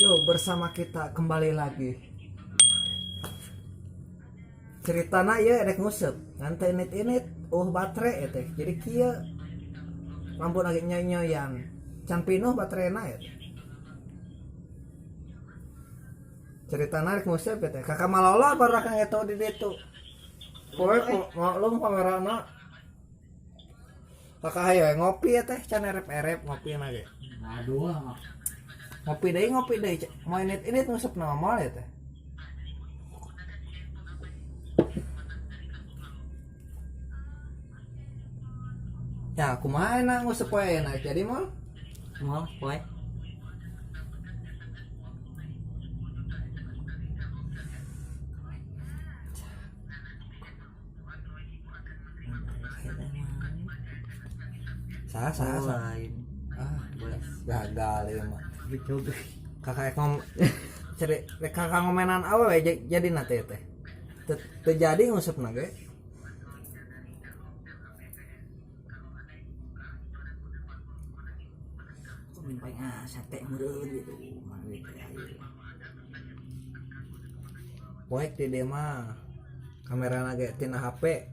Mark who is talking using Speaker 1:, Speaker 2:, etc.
Speaker 1: Yo, bersama kita kembali lagi. Ceritana ya rek ngusep, ngan teh init baterai teh. Jadi kieu lampu lagi nyoy-nyoyan. Can pinuh baterena ya. Ceritana rek ngusep teh. Kakak malolo baru kang eto di ditu. Poe maklum kamerana. Kakak hayo ngopi ya teh, can erep-erep ngopi na ge.
Speaker 2: Aduh,
Speaker 1: Ngopi deui. Mau init ngusep na moal ya teh. Ya, kumaha enak ngusep poe enak jadi mal.
Speaker 2: mau poe.
Speaker 1: Sah.
Speaker 2: Lain.
Speaker 1: Belas gagal ya mah.
Speaker 2: Coba.
Speaker 1: Kakak kakak ngomenan awe jadi nate teh. Terjadi ngusep ge.
Speaker 2: Pengen sate meureun gitu. Mangga teh.
Speaker 1: Poek di dia mah kamera ge tina HP